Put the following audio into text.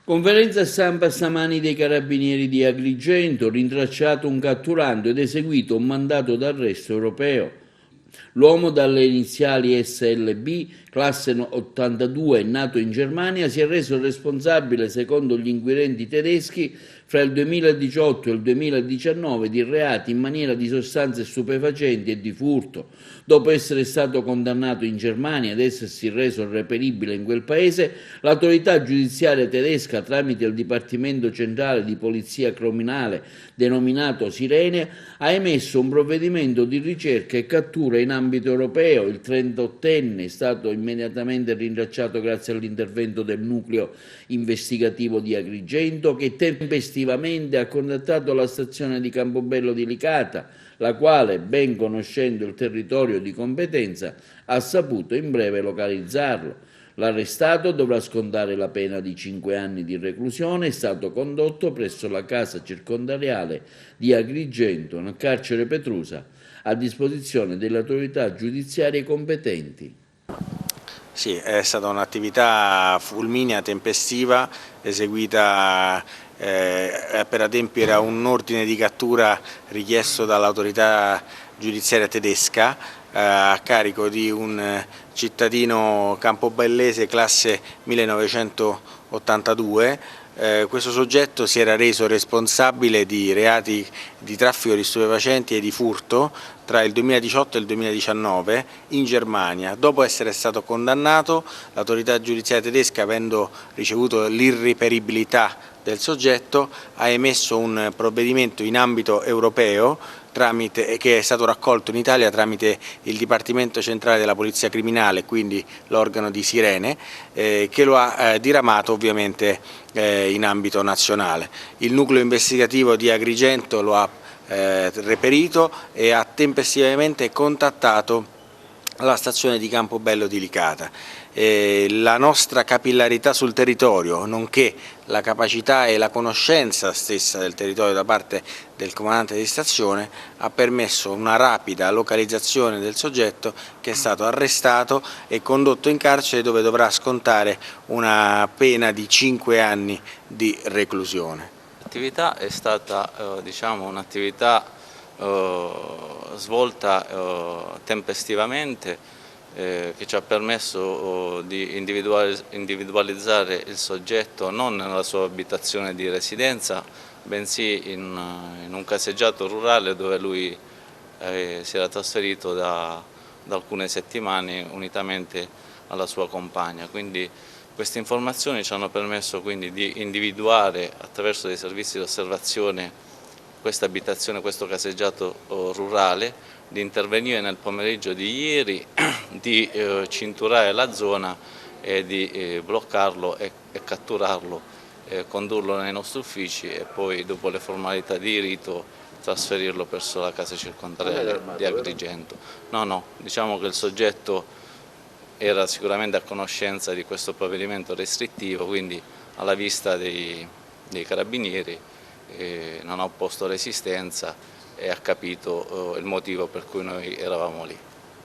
Conferenza stampa stamani dei Carabinieri di Agrigento, rintracciato un catturando ed eseguito un mandato d'arresto europeo. L'uomo dalle iniziali SLB, classe 82, nato in Germania, si è reso responsabile, secondo gli inquirenti tedeschi, fra il 2018 e il 2019 di reati in maniera di sostanze stupefacenti e di furto. Dopo essere stato condannato in Germania ed essersi reso reperibile in quel paese, l'autorità giudiziaria tedesca, tramite il Dipartimento Centrale di Polizia Criminale denominato Sirene, ha emesso un provvedimento di ricerca e cattura in ambito europeo. Il 38enne è stato immediatamente rintracciato grazie all'intervento del nucleo investigativo di Agrigento, che tempestivamente ha contattato la stazione di Campobello di Licata, la quale, ben conoscendo il territorio di competenza, ha saputo in breve localizzarlo. L'arrestato dovrà scontare la pena di 5 anni di reclusione e è stato condotto presso la casa circondariale di Agrigento, nel carcere Petrusa, a disposizione delle autorità giudiziarie competenti. Sì, è stata un'attività fulminea, tempestiva, eseguita per adempiere a un ordine di cattura richiesto dall'autorità giudiziaria tedesca a carico di un cittadino campobellese classe 1982. Questo soggetto si era reso responsabile di reati di traffico di stupefacenti e di furto tra il 2018 e il 2019 in Germania. Dopo essere stato condannato, l'autorità giudiziaria tedesca, avendo ricevuto l'irreperibilità del soggetto, ha emesso un provvedimento in ambito europeo che è stato raccolto in Italia tramite il Dipartimento Centrale della Polizia Criminale, quindi l'organo di Sirene, che lo ha diramato ovviamente in ambito nazionale. Il nucleo investigativo di Agrigento lo ha reperito e ha tempestivamente contattato la stazione di Campobello di Licata. La nostra capillarità sul territorio, nonché la capacità e la conoscenza stessa del territorio da parte del comandante di stazione, ha permesso una rapida localizzazione del soggetto, che è stato arrestato e condotto in carcere, dove dovrà scontare una pena di 5 anni di reclusione. L'attività è stata un'attività svolta tempestivamente, che ci ha permesso di individualizzare il soggetto non nella sua abitazione di residenza, bensì in un caseggiato rurale dove lui si era trasferito da alcune settimane unitamente alla sua compagna. Quindi queste informazioni ci hanno permesso quindi di individuare, attraverso dei servizi di osservazione, questa abitazione, questo caseggiato rurale, di intervenire nel pomeriggio di ieri, di cinturare la zona e di bloccarlo e catturarlo, condurlo nei nostri uffici e poi, dopo le formalità di rito, trasferirlo presso la casa circondariale di Agrigento. No, diciamo che il soggetto era sicuramente a conoscenza di questo provvedimento restrittivo, quindi alla vista dei carabinieri non ha opposto resistenza e ha capito il motivo per cui noi eravamo lì.